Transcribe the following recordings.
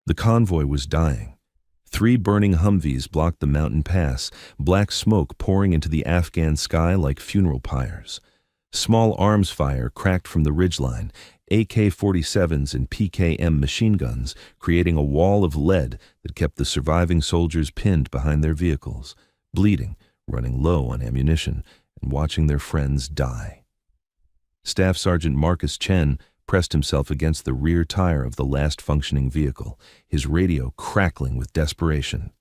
The convoy was dying. 3 burning Humvees blocked the mountain pass, black smoke pouring into the Afghan sky like funeral pyres. Small arms fire cracked from the ridgeline, AK-47s and PKM machine guns creating a wall of lead that kept the surviving soldiers pinned behind their vehicles, bleeding, running low on ammunition, and watching their friends die. Staff Sergeant Marcus Chen pressed himself against the rear tire of the last functioning vehicle, his radio crackling with desperation.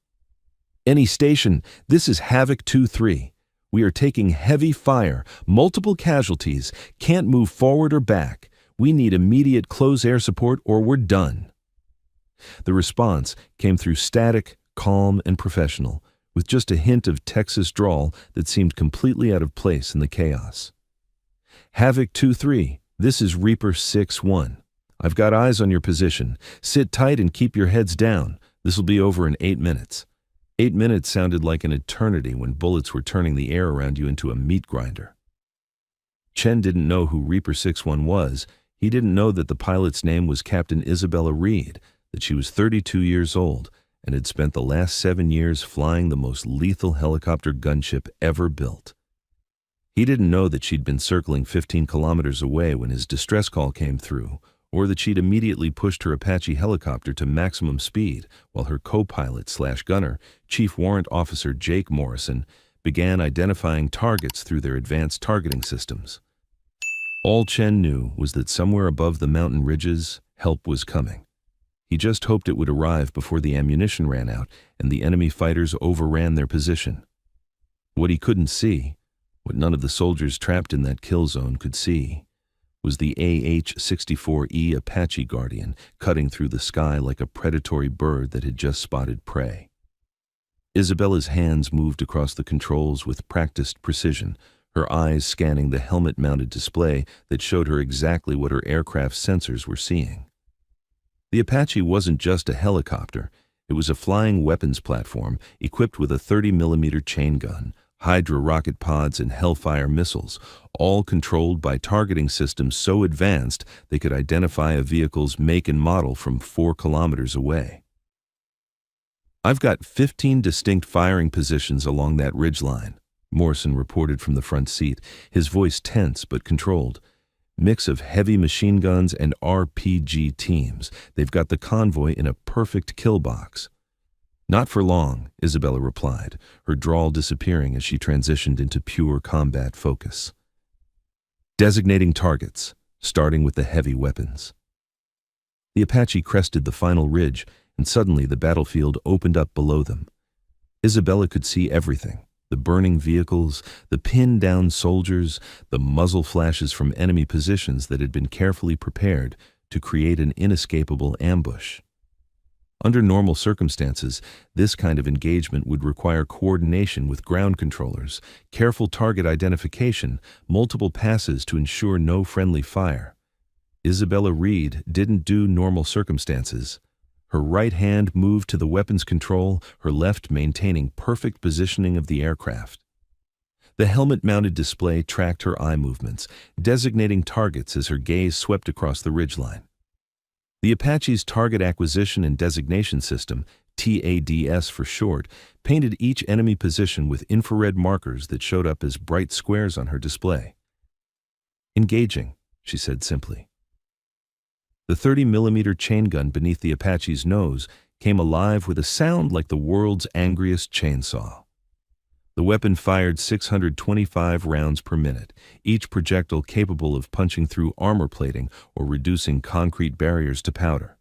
"Any station, this is Havoc 2-3. We are taking heavy fire, multiple casualties, can't move forward or back. We need immediate close air support or we're done." The response came through static, calm, and professional, with just a hint of Texas drawl that seemed completely out of place in the chaos. "Havoc 2-3, this is Reaper 6-1. I've got eyes on your position. Sit tight and keep your heads down. This will be over in 8 minutes. 8 minutes sounded like an eternity when bullets were turning the air around you into a meat grinder. Chen didn't know who Reaper 6-1 was. He didn't know that the pilot's name was Captain Isabella Reed, that she was 32 years old, and had spent the last 7 years flying the most lethal helicopter gunship ever built. He didn't know that she'd been circling 15 kilometers away when his distress call came through, or that she'd immediately pushed her Apache helicopter to maximum speed while her co-pilot/gunner, Chief Warrant Officer Jake Morrison, began identifying targets through their advanced targeting systems. All Chen knew was that somewhere above the mountain ridges, help was coming. He just hoped it would arrive before the ammunition ran out and the enemy fighters overran their position. What he couldn't see, what none of the soldiers trapped in that kill zone could see, was the AH-64E Apache Guardian cutting through the sky like a predatory bird that had just spotted prey. Isabella's hands moved across the controls with practiced precision, her eyes scanning the helmet-mounted display that showed her exactly what her aircraft's sensors were seeing. The Apache wasn't just a helicopter, it was a flying weapons platform equipped with a 30mm chain gun, Hydra rocket pods, and Hellfire missiles, all controlled by targeting systems so advanced they could identify a vehicle's make and model from 4 kilometers away. "I've got 15 distinct firing positions along that ridgeline," Morrison reported from the front seat, his voice tense but controlled. "Mix of heavy machine guns and RPG teams. They've got the convoy in a perfect kill box." "Not for long," Isabella replied, her drawl disappearing as she transitioned into pure combat focus. Designating targets, starting with the heavy weapons. The Apache crested the final ridge, and suddenly the battlefield opened up below them. Isabella could see everything: the burning vehicles, the pinned-down soldiers, the muzzle flashes from enemy positions that had been carefully prepared to create an inescapable ambush. Under normal circumstances, this kind of engagement would require coordination with ground controllers, careful target identification, multiple passes to ensure no friendly fire. Isabella Reed didn't do normal circumstances. Her right hand moved to the weapons control, her left maintaining perfect positioning of the aircraft. The helmet-mounted display tracked her eye movements, designating targets as her gaze swept across the ridgeline. The Apache's Target Acquisition and Designation System, TADS for short, painted each enemy position with infrared markers that showed up as bright squares on her display. "Engaging," she said simply. The 30mm chain gun beneath the Apache's nose came alive with a sound like the world's angriest chainsaw. The weapon fired 625 rounds per minute, each projectile capable of punching through armor plating or reducing concrete barriers to powder.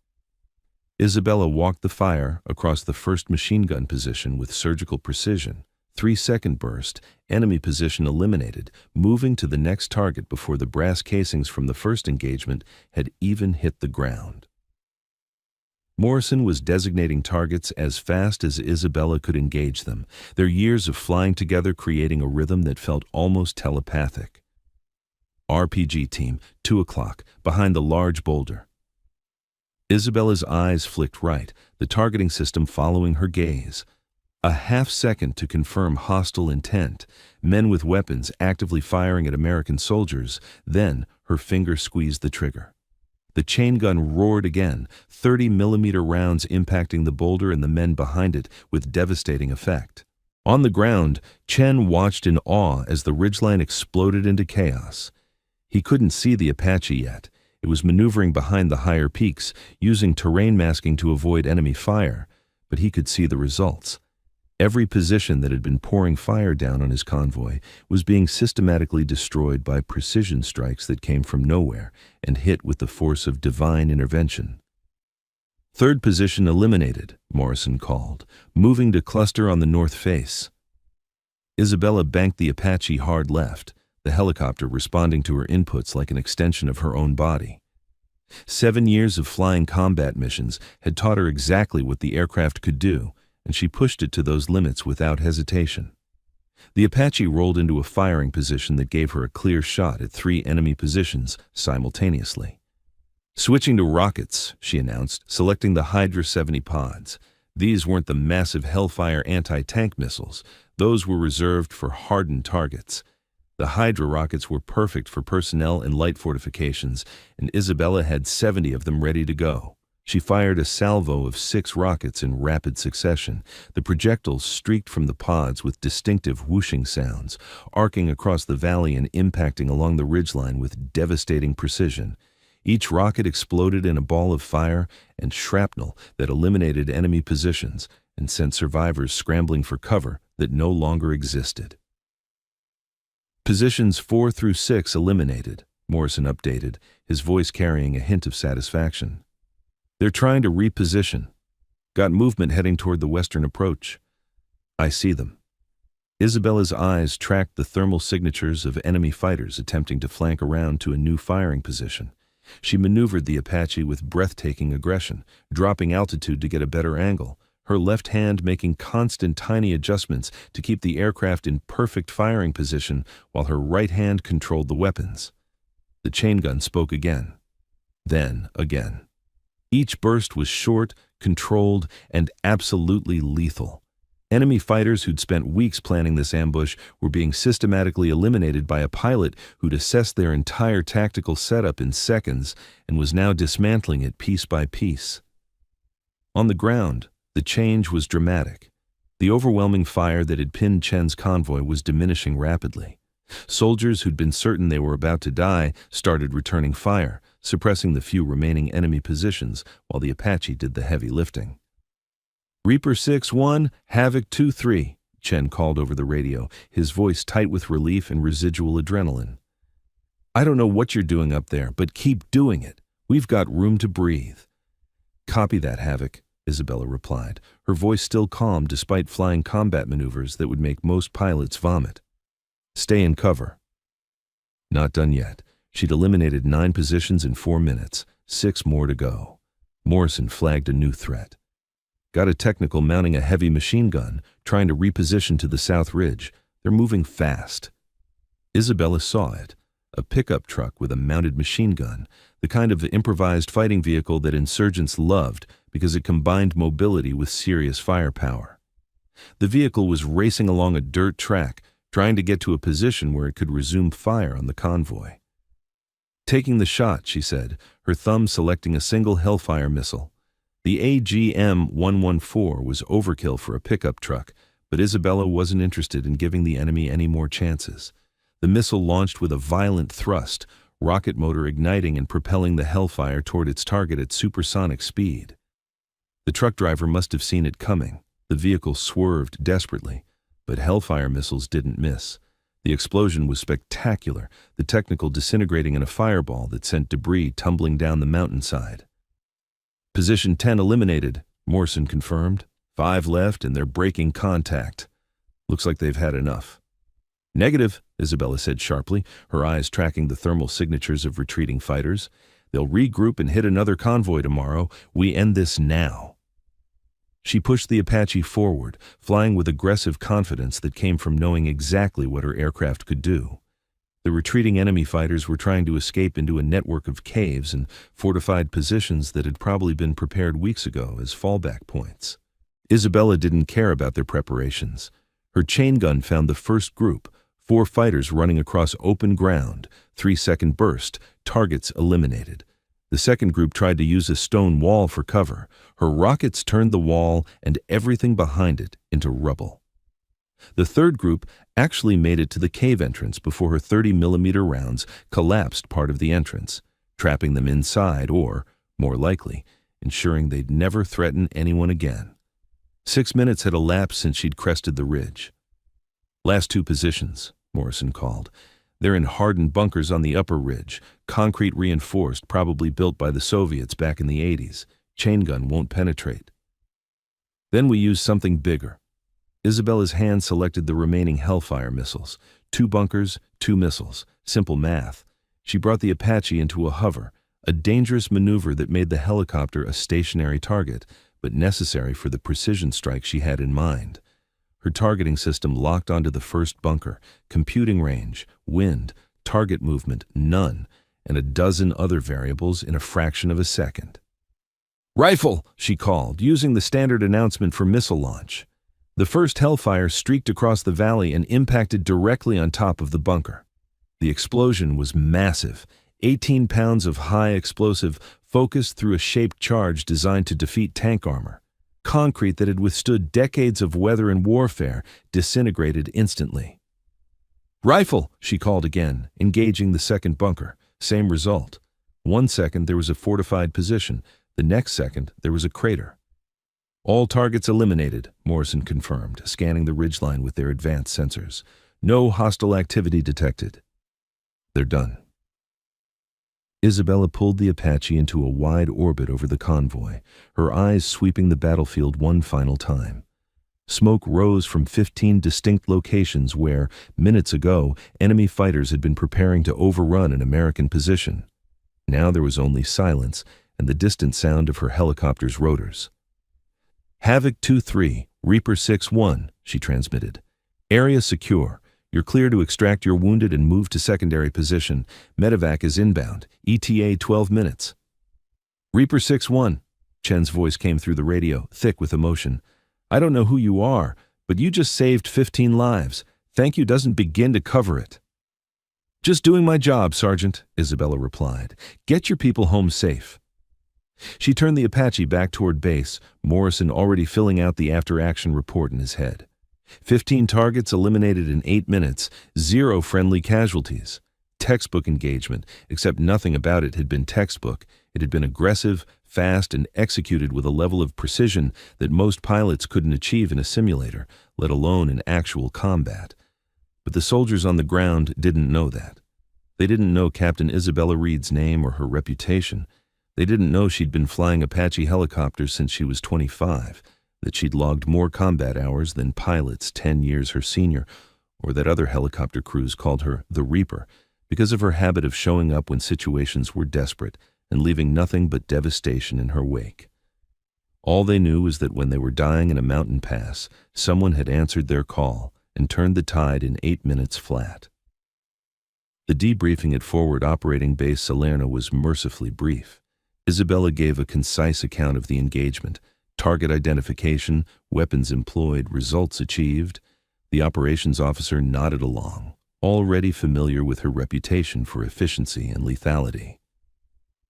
Isabella walked the fire across the first machine gun position with surgical precision. 3-second burst, enemy position eliminated, moving to the next target before the brass casings from the first engagement had even hit the ground. Morrison was designating targets as fast as Isabella could engage them, their years of flying together creating a rhythm that felt almost telepathic. "RPG team, 2 o'clock, behind the large boulder." Isabella's eyes flicked right, the targeting system following her gaze. A half-second to confirm hostile intent, men with weapons actively firing at American soldiers, then her finger squeezed the trigger. The chain gun roared again, 30-millimeter rounds impacting the boulder and the men behind it with devastating effect. On the ground, Chen watched in awe as the ridgeline exploded into chaos. He couldn't see the Apache yet. It was maneuvering behind the higher peaks, using terrain masking to avoid enemy fire, but he could see the results. Every position that had been pouring fire down on his convoy was being systematically destroyed by precision strikes that came from nowhere and hit with the force of divine intervention. Third position eliminated, Morrison called, moving to cluster on the north face. Isabella banked the Apache hard left, the helicopter responding to her inputs like an extension of her own body. 7 years of flying combat missions had taught her exactly what the aircraft could do, and she pushed it to those limits without hesitation. The Apache rolled into a firing position that gave her a clear shot at 3 enemy positions simultaneously. Switching to rockets, she announced, selecting the Hydra 70 pods. These weren't the massive Hellfire anti-tank missiles. Those were reserved for hardened targets. The Hydra rockets were perfect for personnel and light fortifications, and Isabella had 70 of them ready to go. She fired a salvo of 6 rockets in rapid succession. The projectiles streaked from the pods with distinctive whooshing sounds, arcing across the valley and impacting along the ridgeline with devastating precision. Each rocket exploded in a ball of fire and shrapnel that eliminated enemy positions and sent survivors scrambling for cover that no longer existed. Positions 4 through 6 eliminated, Morrison updated, his voice carrying a hint of satisfaction. They're trying to reposition. Got movement heading toward the western approach. I see them. Isabella's eyes tracked the thermal signatures of enemy fighters attempting to flank around to a new firing position. She maneuvered the Apache with breathtaking aggression, dropping altitude to get a better angle, her left hand making constant tiny adjustments to keep the aircraft in perfect firing position while her right hand controlled the weapons. The chain gun spoke again. Then again. Each burst was short, controlled, and absolutely lethal. Enemy fighters who'd spent weeks planning this ambush were being systematically eliminated by a pilot who'd assessed their entire tactical setup in seconds and was now dismantling it piece by piece. On the ground, the change was dramatic. The overwhelming fire that had pinned Chen's convoy was diminishing rapidly. Soldiers who'd been certain they were about to die started returning fire, suppressing the few remaining enemy positions while the Apache did the heavy lifting. Reaper 6-1, Havoc 2-3, Chen called over the radio, his voice tight with relief and residual adrenaline. I don't know what you're doing up there, but keep doing it. We've got room to breathe. Copy that, Havoc, Isabella replied, her voice still calm despite flying combat maneuvers that would make most pilots vomit. Stay in cover. Not done yet. She'd eliminated 9 positions in 4 minutes, 6 more to go. Morrison flagged a new threat. Got a technical mounting a heavy machine gun, trying to reposition to the south ridge. They're moving fast. Isabella saw it. A pickup truck with a mounted machine gun, the kind of improvised fighting vehicle that insurgents loved because it combined mobility with serious firepower. The vehicle was racing along a dirt track, trying to get to a position where it could resume fire on the convoy. Taking the shot, she said, her thumb selecting a single Hellfire missile. The AGM-114 was overkill for a pickup truck, but Isabella wasn't interested in giving the enemy any more chances. The missile launched with a violent thrust, rocket motor igniting and propelling the Hellfire toward its target at supersonic speed. The truck driver must have seen it coming. The vehicle swerved desperately, but Hellfire missiles didn't miss. The explosion was spectacular, the technical disintegrating in a fireball that sent debris tumbling down the mountainside. Position 10 eliminated, Morrison confirmed. 5 left and they're breaking contact. Looks like they've had enough. Negative, Isabella said sharply, her eyes tracking the thermal signatures of retreating fighters. They'll regroup and hit another convoy tomorrow. We end this now. She pushed the Apache forward, flying with aggressive confidence that came from knowing exactly what her aircraft could do. The retreating enemy fighters were trying to escape into a network of caves and fortified positions that had probably been prepared weeks ago as fallback points. Isabella didn't care about their preparations. Her chain gun found the first group, 4 fighters running across open ground, 3-second burst, targets eliminated. The second group tried to use a stone wall for cover. Her rockets turned the wall and everything behind it into rubble. The third group actually made it to the cave entrance before her 30mm rounds collapsed part of the entrance, trapping them inside or, more likely, ensuring they'd never threaten anyone again. 6 minutes had elapsed since she'd crested the ridge. "Last two positions," Morrison called. "They're in hardened bunkers on the upper ridge, concrete reinforced, probably built by the Soviets back in the 80s. Chain gun won't penetrate." "Then we use something bigger." Isabella's hand selected the remaining Hellfire missiles. 2 bunkers, 2 missiles. Simple math. She brought the Apache into a hover, a dangerous maneuver that made the helicopter a stationary target, but necessary for the precision strike she had in mind. Her targeting system locked onto the first bunker, computing range, wind, target movement, none, and a dozen other variables in a fraction of a second. "Rifle!" she called, using the standard announcement for missile launch. The first Hellfire streaked across the valley and impacted directly on top of the bunker. The explosion was massive. 18 pounds of high explosive focused through a shaped charge designed to defeat tank armor. Concrete that had withstood decades of weather and warfare disintegrated instantly. "Rifle!" she called again, engaging the second bunker. Same result. 1 second there was a fortified position. The next second there was a crater. "All targets eliminated," Morrison confirmed, scanning the ridgeline with their advanced sensors. "No hostile activity detected." "They're done." Isabella pulled the Apache into a wide orbit over the convoy, her eyes sweeping the battlefield one final time. Smoke rose from 15 distinct locations where, minutes ago, enemy fighters had been preparing to overrun an American position. Now there was only silence and the distant sound of her helicopter's rotors. "Havoc 2-3, Reaper 6-1, she transmitted. "Area secure. You're clear to extract your wounded and move to secondary position. Medevac is inbound. ETA 12 minutes. "Reaper 6-1, Chen's voice came through the radio, thick with emotion. "I don't know who you are, but you just saved 15 lives. Thank you doesn't begin to cover it." "Just doing my job, Sergeant," Isabella replied. "Get your people home safe." She turned the Apache back toward base, Morrison already filling out the after-action report in his head. 15 targets eliminated in 8 minutes, 0 friendly casualties. Textbook engagement, except nothing about it had been textbook. It had been aggressive, fast, and executed with a level of precision that most pilots couldn't achieve in a simulator, let alone in actual combat. But the soldiers on the ground didn't know that. They didn't know Captain Isabella Reed's name or her reputation. They didn't know she'd been flying Apache helicopters since she was 25, that she'd logged more combat hours than pilots 10 years her senior, or that other helicopter crews called her the Reaper because of her habit of showing up when situations were desperate and leaving nothing but devastation in her wake. All they knew was that when they were dying in a mountain pass, someone had answered their call and turned the tide in 8 minutes flat. The debriefing at Forward Operating Base Salerno was mercifully brief. Isabella gave a concise account of the engagement, target identification, weapons employed, results achieved. The operations officer nodded along, already familiar with her reputation for efficiency and lethality.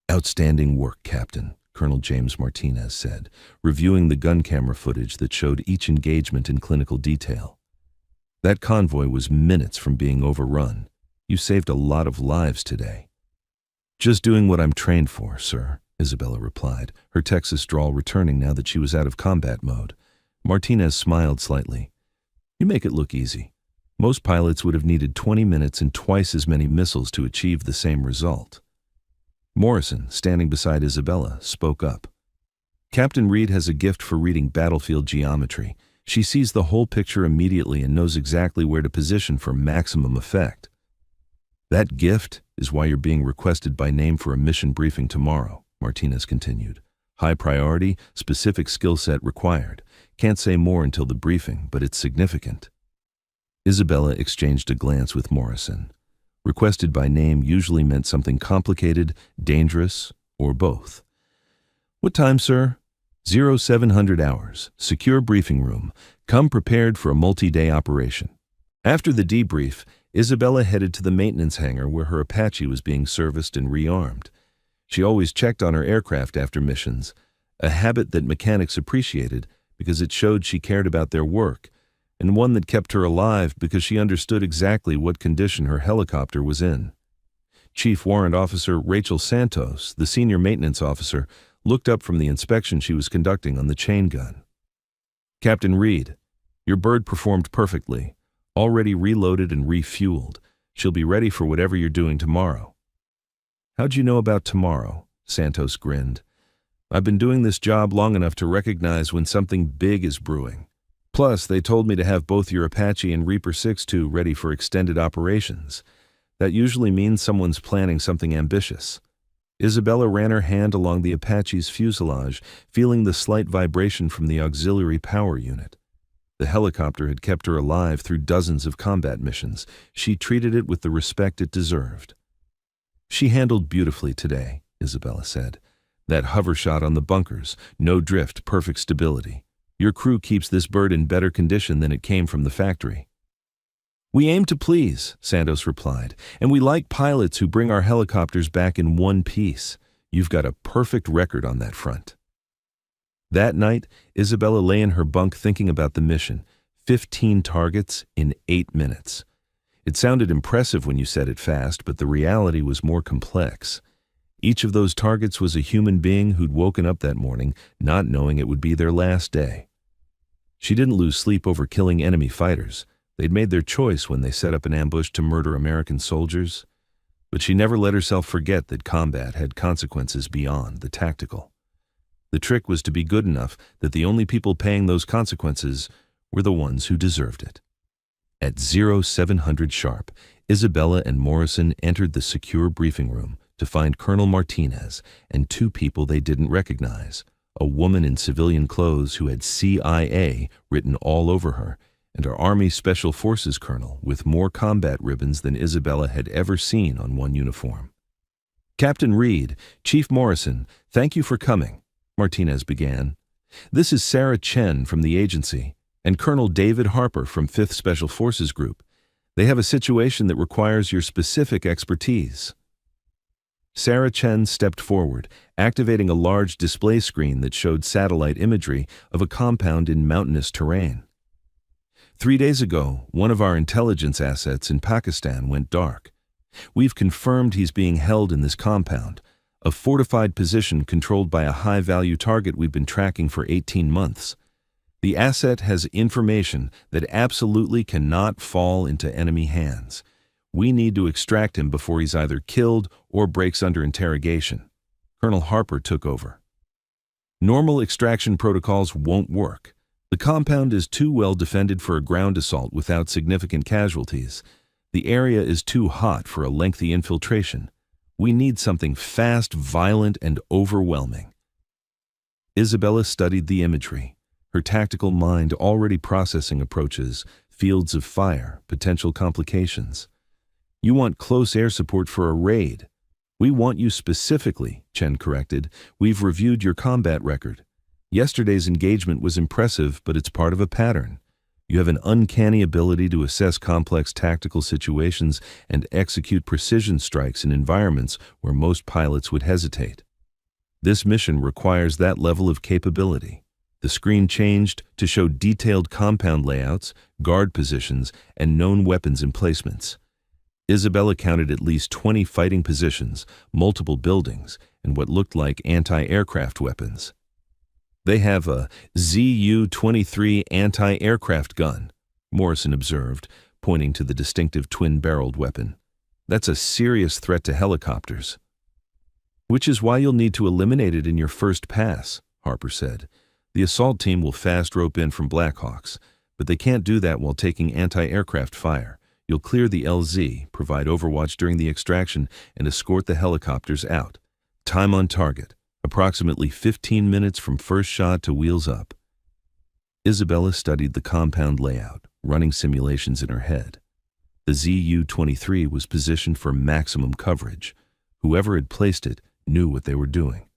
"Outstanding work, Captain," Colonel James Martinez said, reviewing the gun camera footage that showed each engagement in clinical detail. "That convoy was minutes from being overrun. You saved a lot of lives today." "Just doing what I'm trained for, sir," Isabella replied, her Texas drawl returning now that she was out of combat mode. Martinez smiled slightly. "You make it look easy. Most pilots would have needed 20 minutes and twice as many missiles to achieve the same result." Morrison, standing beside Isabella, spoke up. "Captain Reed has a gift for reading battlefield geometry. She sees the whole picture immediately and knows exactly where to position for maximum effect. That gift is why you're being requested by name for a mission briefing tomorrow," Martinez continued. "High priority, specific skill set required. Can't say more until the briefing, but it's significant." Isabella exchanged a glance with Morrison. Requested by name usually meant something complicated, dangerous, or both. "What time, sir?" 0700 hours. Secure briefing room. Come prepared for a multi-day operation." After the debrief, Isabella headed to the maintenance hangar where her Apache was being serviced and rearmed. She always checked on her aircraft after missions, a habit that mechanics appreciated because it showed she cared about their work, and one that kept her alive because she understood exactly what condition her helicopter was in. Chief Warrant Officer Rachel Santos, the senior maintenance officer, looked up from the inspection she was conducting on the chain gun. "Captain Reed, your bird performed perfectly, already reloaded and refueled. She'll be ready for whatever you're doing tomorrow." "How'd you know about tomorrow?" Santos grinned. "I've been doing this job long enough to recognize when something big is brewing. Plus, they told me to have both your Apache and Reaper 6-2 ready for extended operations. That usually means someone's planning something ambitious." Isabella ran her hand along the Apache's fuselage, feeling the slight vibration from the auxiliary power unit. The helicopter had kept her alive through dozens of combat missions. She treated it with the respect it deserved. "She handled beautifully today," Isabella said. "That hover shot on the bunkers, no drift, perfect stability. Your crew keeps this bird in better condition than it came from the factory." "We aim to please," Santos replied, "and we like pilots who bring our helicopters back in one piece. You've got a perfect record on that front." That night, Isabella lay in her bunk thinking about the mission. 15 targets in 8 minutes. It sounded impressive when you said it fast, but the reality was more complex. Each of those targets was a human being who'd woken up that morning not knowing it would be their last day. She didn't lose sleep over killing enemy fighters. They'd made their choice when they set up an ambush to murder American soldiers. But she never let herself forget that combat had consequences beyond the tactical. The trick was to be good enough that the only people paying those consequences were the ones who deserved it. At 0700 sharp, Isabella and Morrison entered the secure briefing room to find Colonel Martinez and 2 people they didn't recognize, a woman in civilian clothes who had CIA written all over her, and our Army Special Forces colonel with more combat ribbons than Isabella had ever seen on one uniform. "Captain Reed, Chief Morrison, thank you for coming," Martinez began. "This is Sarah Chen from the agency, and Colonel David Harper from 5th Special Forces Group. They have a situation that requires your specific expertise." Sarah Chen stepped forward, activating a large display screen that showed satellite imagery of a compound in mountainous terrain. 3 days ago, one of our intelligence assets in Pakistan went dark. We've confirmed he's being held in this compound, a fortified position controlled by a high-value target we've been tracking for 18 months. The asset has information that absolutely cannot fall into enemy hands. We need to extract him before he's either killed or breaks under interrogation. Colonel Harper took over. "Normal extraction protocols won't work. The compound is too well defended for a ground assault without significant casualties. The area is too hot for a lengthy infiltration. We need something fast, violent, and overwhelming." Isabella studied the imagery, her tactical mind already processing approaches, fields of fire, potential complications. "You want close air support for a raid. We want you specifically," Chen corrected. "We've reviewed your combat record. Yesterday's engagement was impressive, but it's part of a pattern. You have an uncanny ability to assess complex tactical situations and execute precision strikes in environments where most pilots would hesitate. This mission requires that level of capability." The screen changed to show detailed compound layouts, guard positions, and known weapons emplacements. Isabella counted at least 20 fighting positions, multiple buildings, and what looked like anti-aircraft weapons. "They have a ZU-23 anti-aircraft gun," Morrison observed, pointing to the distinctive twin-barreled weapon. "That's a serious threat to helicopters." "Which is why you'll need to eliminate it in your first pass," Harper said. "The assault team will fast rope in from Blackhawks, but they can't do that while taking anti-aircraft fire. You'll clear the LZ, provide overwatch during the extraction, and escort the helicopters out. Time on target, approximately 15 minutes from first shot to wheels up." Isabella studied the compound layout, running simulations in her head. The ZU-23 was positioned for maximum coverage. Whoever had placed it knew what they were doing.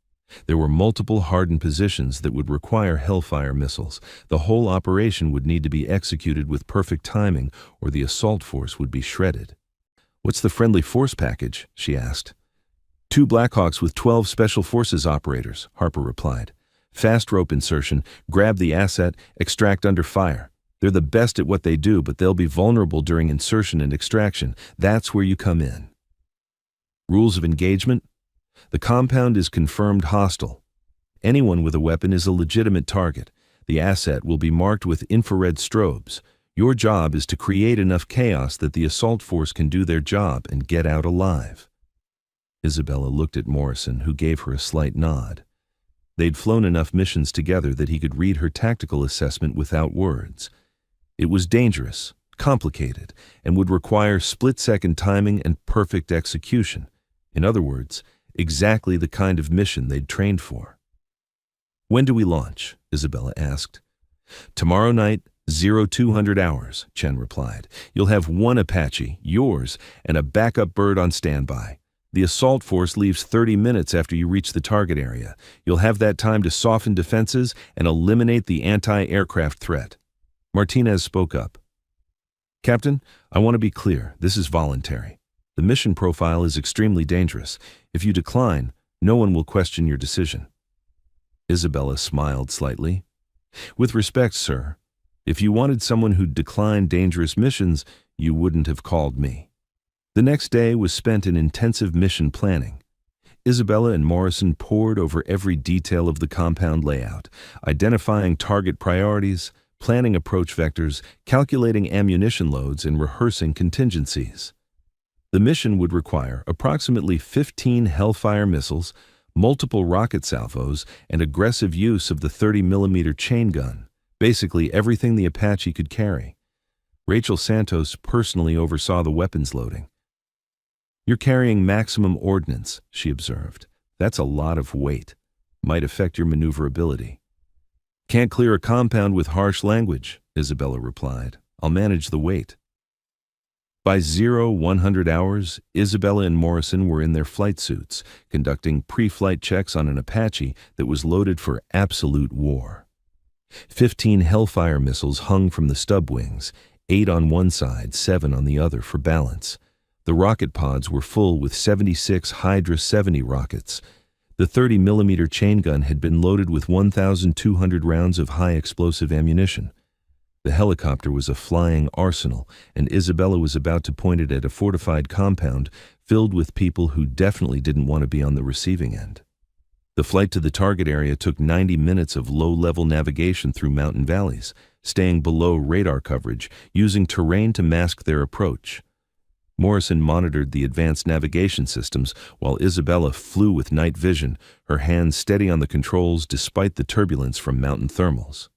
There were multiple hardened positions that would require Hellfire missiles. The whole operation would need to be executed with perfect timing, or the assault force would be shredded. "What's the friendly force package?" she asked. 2 Blackhawks with 12 Special Forces operators, Harper replied. Fast rope insertion, grab the asset, extract under fire. They're the best at what they do, but they'll be vulnerable during insertion and extraction. That's where you come in. Rules of engagement? The compound is confirmed hostile. Anyone with a weapon is a legitimate target. The asset will be marked with infrared strobes. Your job is to create enough chaos that the assault force can do their job and get out alive. Isabella looked at Morrison, who gave her a slight nod. They'd flown enough missions together that he could read her tactical assessment without words. It was dangerous, complicated, and would require split-second timing and perfect execution. In other words, exactly the kind of mission they'd trained for. When do we launch? Isabella asked. Tomorrow night, 0200 hours, Chen replied. You'll have 1 Apache, yours, and a backup bird on standby. The assault force leaves 30 minutes after you reach the target area. You'll have that time to soften defenses and eliminate the anti-aircraft threat. Martinez spoke up. Captain, I want to be clear, this is voluntary. The mission profile is extremely dangerous. If you decline, no one will question your decision. Isabella smiled slightly. With respect, sir, if you wanted someone who'd decline dangerous missions, you wouldn't have called me. The next day was spent in intensive mission planning. Isabella and Morrison pored over every detail of the compound layout, identifying target priorities, planning approach vectors, calculating ammunition loads, and rehearsing contingencies. The mission would require approximately 15 Hellfire missiles, multiple rocket salvos, and aggressive use of the 30mm chain gun, basically everything the Apache could carry. Rachel Santos personally oversaw the weapons loading. You're carrying maximum ordnance, she observed. That's a lot of weight. Might affect your maneuverability. Can't clear a compound with harsh language, Isabella replied. I'll manage the weight. By 0100 hours, Isabella and Morrison were in their flight suits, conducting pre-flight checks on an Apache that was loaded for absolute war. 15 Hellfire missiles hung from the stub wings, 8 on one side, 7 on the other for balance. The rocket pods were full with 76 Hydra 70 rockets. The 30mm chain gun had been loaded with 1,200 rounds of high-explosive ammunition. The helicopter was a flying arsenal, and Isabella was about to point it at a fortified compound filled with people who definitely didn't want to be on the receiving end. The flight to the target area took 90 minutes of low-level navigation through mountain valleys, staying below radar coverage, using terrain to mask their approach. Morrison monitored the advanced navigation systems while Isabella flew with night vision, her hands steady on the controls despite the turbulence from mountain thermals.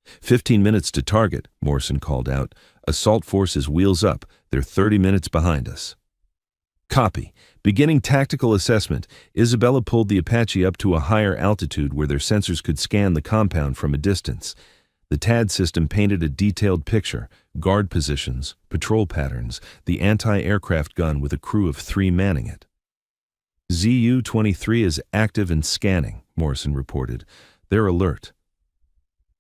15 minutes to target, Morrison called out. Assault forces wheels up. They're 30 minutes behind us. Copy. Beginning tactical assessment, Isabella pulled the Apache up to a higher altitude where their sensors could scan the compound from a distance. The TAD system painted a detailed picture, guard positions, patrol patterns, the anti-aircraft gun with a crew of 3 manning it. ZU-23 is active and scanning, Morrison reported. They're alert.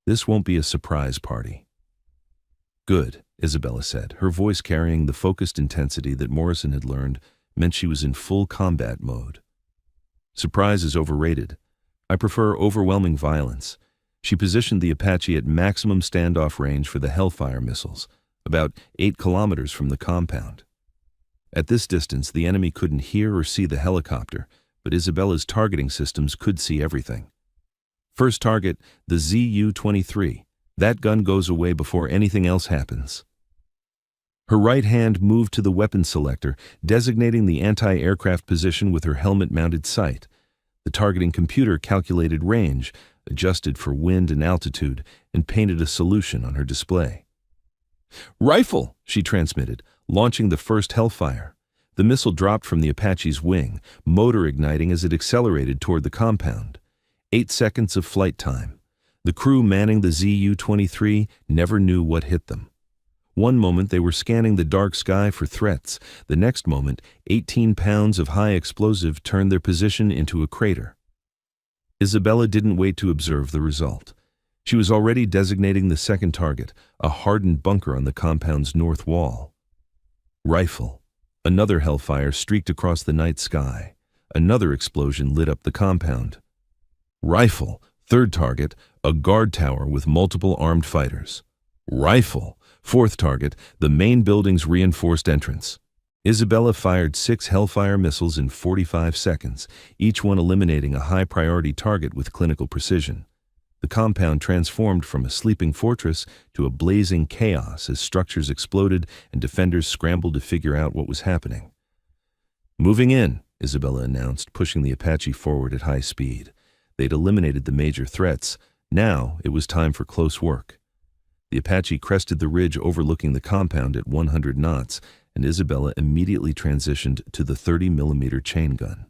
This won't be a surprise party. Good, Isabella said, her voice carrying the focused intensity that Morrison had learned meant she was in full combat mode. Surprise is overrated. I prefer overwhelming violence. She positioned the Apache at maximum standoff range for the Hellfire missiles, about 8 kilometers from the compound. At this distance, the enemy couldn't hear or see the helicopter, but Isabella's targeting systems could see everything. First target, the ZU-23. That gun goes away before anything else happens. Her right hand moved to the weapon selector, designating the anti-aircraft position with her helmet-mounted sight. The targeting computer calculated range, adjusted for wind and altitude, and painted a solution on her display. Rifle, she transmitted, launching the first Hellfire. The missile dropped from the Apache's wing, motor igniting as it accelerated toward the compound. 8 seconds of flight time. The crew manning the ZU-23 never knew what hit them. One moment they were scanning the dark sky for threats. The next moment, 18 pounds of high explosive turned their position into a crater. Isabella didn't wait to observe the result. She was already designating the second target, a hardened bunker on the compound's north wall. Rifle. Another Hellfire streaked across the night sky. Another explosion lit up the compound. Rifle, third target, a guard tower with multiple armed fighters. Rifle, fourth target, the main building's reinforced entrance. Isabella fired 6 Hellfire missiles in 45 seconds, each one eliminating a high-priority target with clinical precision. The compound transformed from a sleeping fortress to a blazing chaos as structures exploded and defenders scrambled to figure out what was happening. "Moving in," Isabella announced, pushing the Apache forward at high speed. They'd eliminated the major threats. Now it was time for close work. The Apache crested the ridge overlooking the compound at 100 knots, and Isabella immediately transitioned to the 30mm chain gun.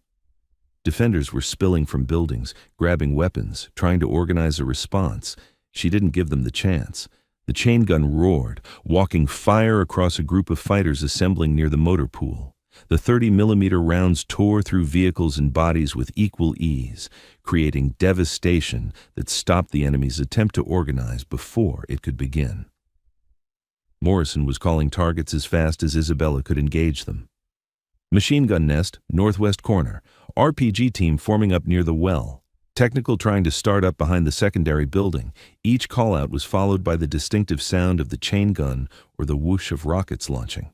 Defenders were spilling from buildings, grabbing weapons, trying to organize a response. She didn't give them the chance. The chain gun roared, walking fire across a group of fighters assembling near the motor pool. The 30mm rounds tore through vehicles and bodies with equal ease, creating devastation that stopped the enemy's attempt to organize before it could begin. Morrison was calling targets as fast as Isabella could engage them. Machine gun nest, northwest corner. RPG team forming up near the well. Technical trying to start up behind the secondary building. Each call-out was followed by the distinctive sound of the chain gun or the whoosh of rockets launching.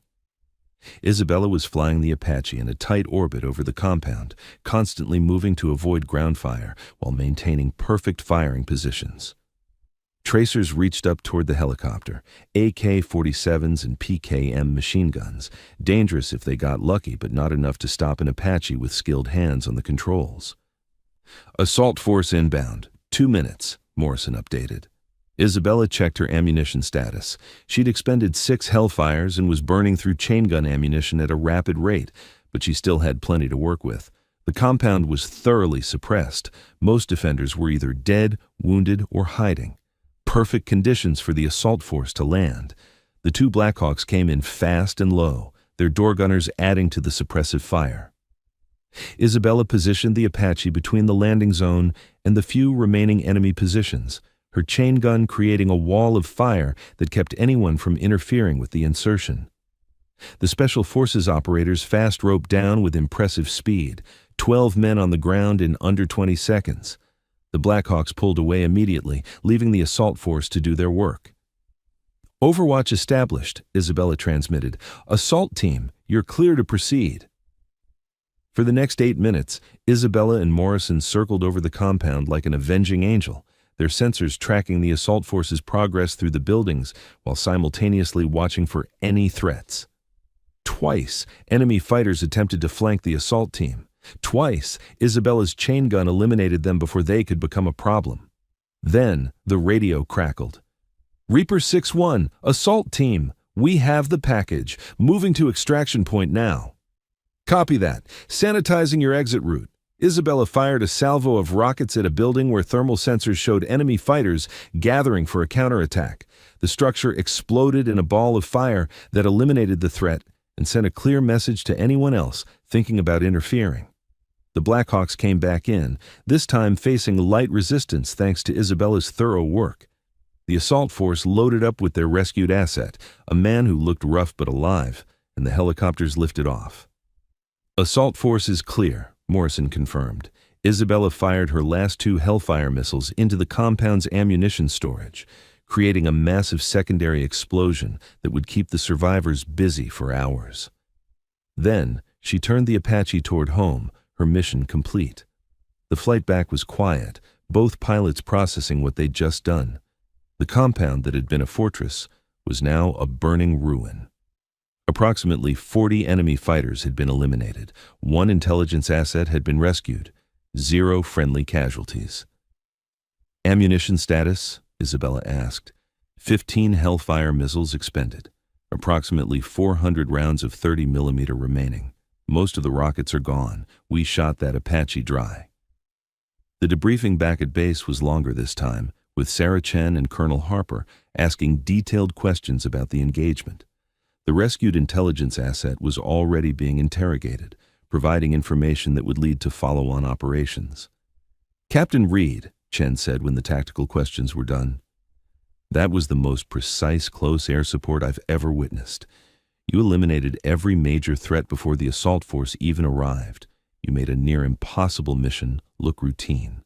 Isabella was flying the Apache in a tight orbit over the compound, constantly moving to avoid ground fire while maintaining perfect firing positions. Tracers reached up toward the helicopter, AK-47s and PKM machine guns, dangerous if they got lucky but not enough to stop an Apache with skilled hands on the controls. "Assault force inbound, 2 minutes," Morrison updated. Isabella checked her ammunition status. She'd expended 6 Hellfires and was burning through chain gun ammunition at a rapid rate, but she still had plenty to work with. The compound was thoroughly suppressed. Most defenders were either dead, wounded, or hiding. Perfect conditions for the assault force to land. The 2 Blackhawks came in fast and low, their door gunners adding to the suppressive fire. Isabella positioned the Apache between the landing zone and the few remaining enemy positions, her chain gun creating a wall of fire that kept anyone from interfering with the insertion. The Special Forces operators fast roped down with impressive speed, 12 men on the ground in under 20 seconds. The Blackhawks pulled away immediately, leaving the assault force to do their work. "Overwatch established," Isabella transmitted. "Assault team, you're clear to proceed." For the next 8 minutes, Isabella and Morrison circled over the compound like an avenging angel, their sensors tracking the assault force's progress through the buildings while simultaneously watching for any threats. Twice, enemy fighters attempted to flank the assault team. Twice, Isabella's chain gun eliminated them before they could become a problem. Then, the radio crackled. "Reaper 6-1, assault team, we have the package, moving to extraction point now." "Copy that. Sanitizing your exit route." Isabella fired a salvo of rockets at a building where thermal sensors showed enemy fighters gathering for a counterattack. The structure exploded in a ball of fire that eliminated the threat and sent a clear message to anyone else thinking about interfering. The Blackhawks came back in, this time facing light resistance thanks to Isabella's thorough work. The assault force loaded up with their rescued asset, a man who looked rough but alive, and the helicopters lifted off. "Assault force is clear," Morrison confirmed. Isabella fired her last 2 Hellfire missiles into the compound's ammunition storage, creating a massive secondary explosion that would keep the survivors busy for hours. Then, she turned the Apache toward home, her mission complete. The flight back was quiet, both pilots processing what they'd just done. The compound that had been a fortress was now a burning ruin. Approximately 40 enemy fighters had been eliminated. 1 intelligence asset had been rescued. 0 friendly casualties. "Ammunition status?" Isabella asked. 15 Hellfire missiles expended. Approximately 400 rounds of 30mm remaining. Most of the rockets are gone. We shot that Apache dry. The debriefing back at base was longer this time, with Sarah Chen and Colonel Harper asking detailed questions about the engagement. The rescued intelligence asset was already being interrogated, providing information that would lead to follow-on operations. "Captain Reed," Chen said when the tactical questions were done, "that was the most precise close air support I've ever witnessed. You eliminated every major threat before the assault force even arrived. You made a near impossible mission look routine.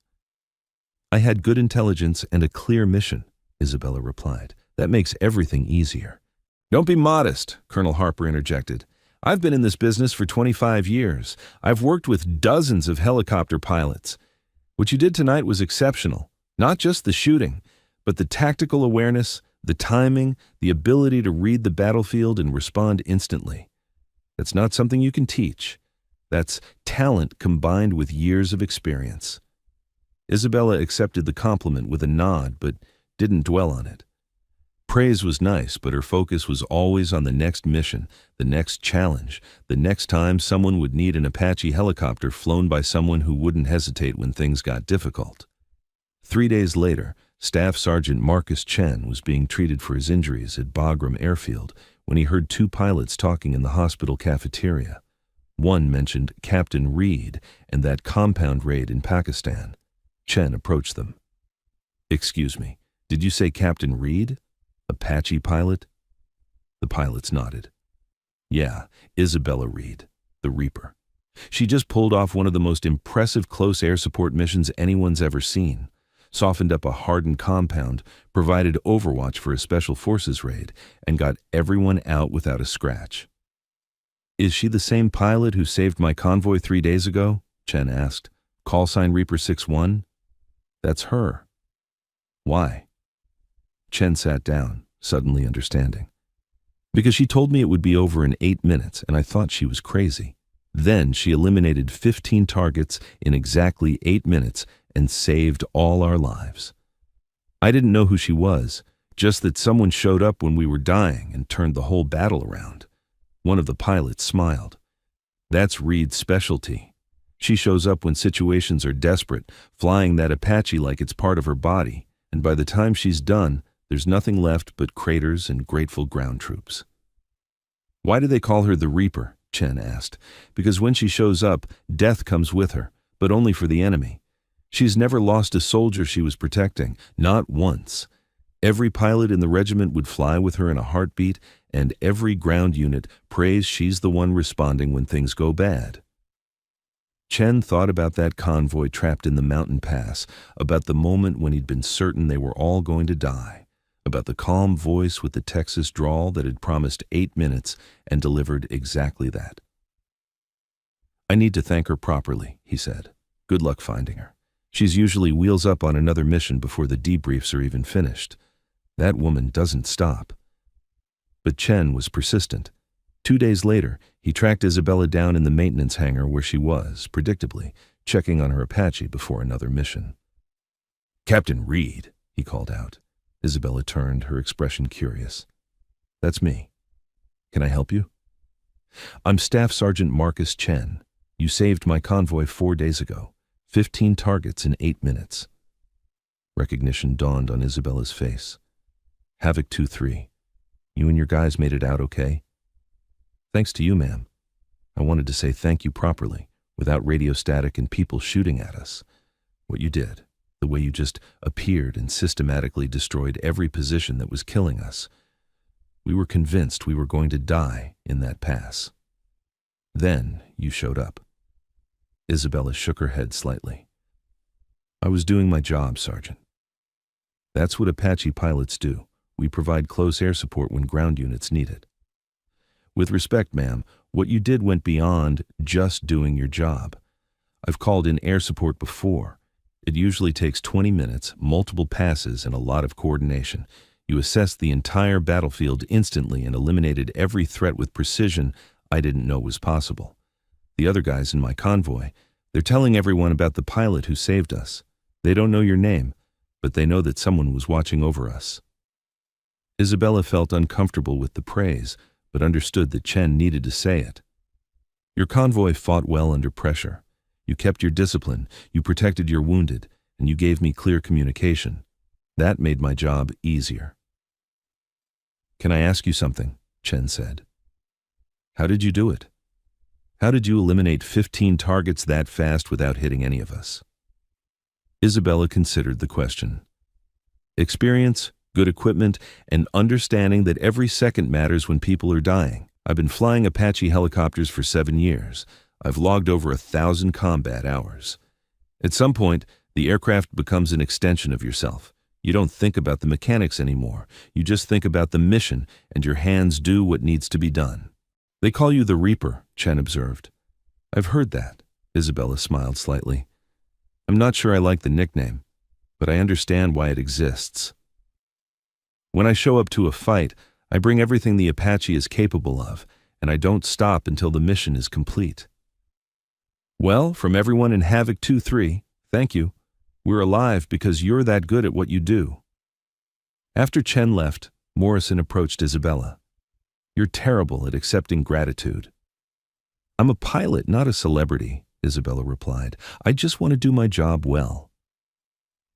I had good intelligence and a clear mission, Isabella replied. That makes everything easier. Don't be modest, Colonel Harper interjected. I've been in this business for 25 years. I've worked with dozens of helicopter pilots. What you did tonight was exceptional. Not just the shooting, but the tactical awareness, the timing, the ability to read the battlefield and respond instantly. That's not something you can teach. That's talent combined with years of experience. Isabella accepted the compliment with a nod, but didn't dwell on it. Praise was nice, but her focus was always on the next mission, the next challenge, the next time someone would need an Apache helicopter flown by someone who wouldn't hesitate when things got difficult. 3 days later, Staff Sergeant Marcus Chen was being treated for his injuries at Bagram Airfield when he heard 2 pilots talking in the hospital cafeteria. One mentioned Captain Reed and that compound raid in Pakistan. Chen approached them. Excuse me, did you say Captain Reed? Apache pilot? The pilots nodded. Yeah, Isabella Reed, the Reaper. She just pulled off one of the most impressive close air support missions anyone's ever seen. Softened up a hardened compound, provided overwatch for a special forces raid, and got everyone out without a scratch. Is she the same pilot who saved my convoy 3 days ago? Chen asked. Call sign Reaper 61? That's her. Why? Chen sat down, suddenly understanding. Because she told me it would be over in 8 minutes, and I thought she was crazy. Then she eliminated 15 targets in exactly 8 minutes and saved all our lives. I didn't know who she was, just that someone showed up when we were dying and turned the whole battle around. One of the pilots smiled. That's Reed's specialty. She shows up when situations are desperate, flying that Apache like it's part of her body, and by the time she's done, there's nothing left but craters and grateful ground troops. Why do they call her the Reaper? Chen asked. Because when she shows up, death comes with her, but only for the enemy. She's never lost a soldier she was protecting, not once. Every pilot in the regiment would fly with her in a heartbeat, and every ground unit prays she's the one responding when things go bad. Chen thought about that convoy trapped in the mountain pass, about the moment when he'd been certain they were all going to die, about the calm voice with the Texas drawl that had promised 8 minutes and delivered exactly that. I need to thank her properly, he said. Good luck finding her. She's usually wheels up on another mission before the debriefs are even finished. That woman doesn't stop. But Chen was persistent. 2 days later, he tracked Isabella down in the maintenance hangar where she was, predictably, checking on her Apache before another mission. Captain Reed, he called out. Isabella turned, her expression curious. That's me. Can I help you? I'm Staff Sergeant Marcus Chen. You saved my convoy 4 days ago. 15 targets in 8 minutes. Recognition dawned on Isabella's face. Havoc 2-3. You and your guys made it out okay? Thanks to you, ma'am. I wanted to say thank you properly, without radio static and people shooting at us. What you did, the way you just appeared and systematically destroyed every position that was killing us. We were convinced we were going to die in that pass. Then you showed up. Isabella shook her head slightly. I was doing my job, Sergeant. That's what Apache pilots do. We provide close air support when ground units need it. With respect, ma'am, what you did went beyond just doing your job. I've called in air support before. It usually takes 20 minutes, multiple passes, and a lot of coordination. You assessed the entire battlefield instantly and eliminated every threat with precision I didn't know was possible. The other guys in my convoy, they're telling everyone about the pilot who saved us. They don't know your name, but they know that someone was watching over us. Isabella felt uncomfortable with the praise, but understood that Chen needed to say it. Your convoy fought well under pressure. You kept your discipline, you protected your wounded, and you gave me clear communication. That made my job easier. Can I ask you something? Chen said. How did you do it? How did you eliminate 15 targets that fast without hitting any of us? Isabella considered the question. Experience, good equipment, and understanding that every second matters when people are dying. I've been flying Apache helicopters for 7 years. I've logged over 1,000 combat hours. At some point, the aircraft becomes an extension of yourself. You don't think about the mechanics anymore. You just think about the mission, and your hands do what needs to be done. They call you the Reaper, Chen observed. I've heard that, Isabella smiled slightly. I'm not sure I like the nickname, but I understand why it exists. When I show up to a fight, I bring everything the Apache is capable of, and I don't stop until the mission is complete. Well, from everyone in Havoc 2-3, thank you. We're alive because you're that good at what you do. After Chen left, Morrison approached Isabella. You're terrible at accepting gratitude. I'm a pilot, not a celebrity, Isabella replied. I just want to do my job well.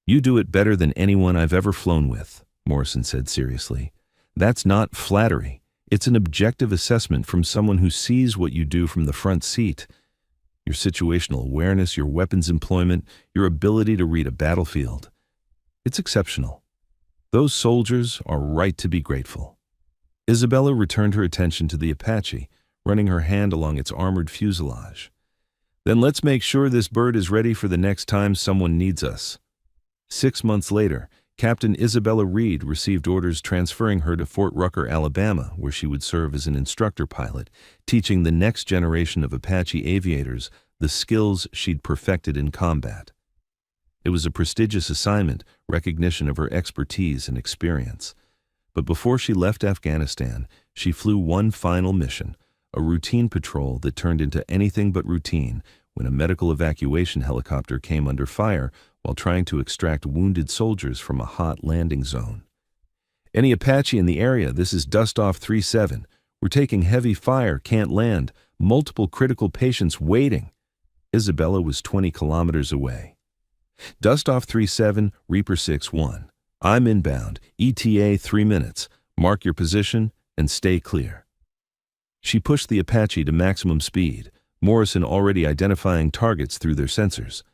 You do it better than anyone I've ever flown with, Morrison said seriously. That's not flattery. It's an objective assessment from someone who sees what you do from the front seat. Your situational awareness, your weapons employment, your ability to read a battlefield. It's exceptional. Those soldiers are right to be grateful. Isabella returned her attention to the Apache, running her hand along its armored fuselage. Then let's make sure this bird is ready for the next time someone needs us. 6 months later, Captain Isabella Reed received orders transferring her to Fort Rucker, Alabama, where she would serve as an instructor pilot, teaching the next generation of Apache aviators the skills she'd perfected in combat. It was a prestigious assignment, recognition of her expertise and experience. But before she left Afghanistan, she flew one final mission, a routine patrol that turned into anything but routine when a medical evacuation helicopter came under fire while trying to extract wounded soldiers from a hot landing zone. Any Apache in the area, this is Dustoff 37. We're taking heavy fire, can't land, multiple critical patients waiting. Isabella was 20 kilometers away. Dustoff 37, Reaper 6-1. I'm inbound, ETA 3 minutes. Mark your position and stay clear. She pushed the Apache to maximum speed, Morrison already identifying targets through their sensors.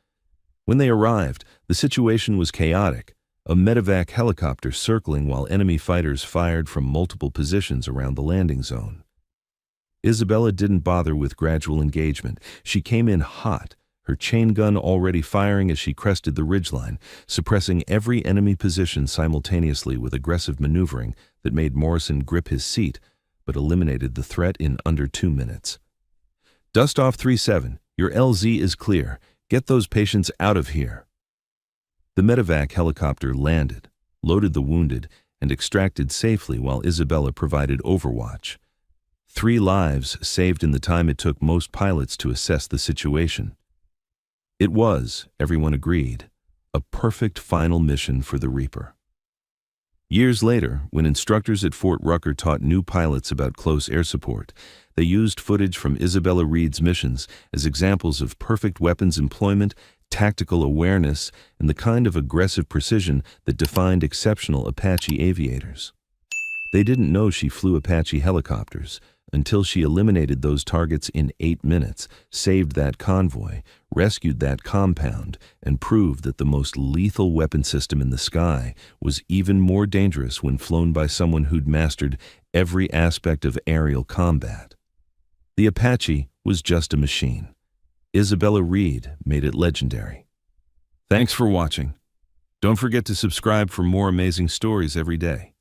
When they arrived, the situation was chaotic, a medevac helicopter circling while enemy fighters fired from multiple positions around the landing zone. Isabella didn't bother with gradual engagement. She came in hot, her chain gun already firing as she crested the ridgeline, suppressing every enemy position simultaneously with aggressive maneuvering that made Morrison grip his seat, but eliminated the threat in under 2 minutes. Dustoff 37, your LZ is clear. Get those patients out of here. The medevac helicopter landed, loaded the wounded, and extracted safely while Isabella provided overwatch. 3 lives saved in the time it took most pilots to assess the situation. It was, everyone agreed, a perfect final mission for the Reaper. Years later, when instructors at Fort Rucker taught new pilots about close air support, they used footage from Isabella Reed's missions as examples of perfect weapons employment, tactical awareness, and the kind of aggressive precision that defined exceptional Apache aviators. They didn't know she flew Apache helicopters until she eliminated those targets in 8 minutes, saved that convoy, rescued that compound, and proved that the most lethal weapon system in the sky was even more dangerous when flown by someone who'd mastered every aspect of aerial combat. The Apache was just a machine. Isabella Reed made it legendary. Thanks for watching. Don't forget to subscribe for more amazing stories every day.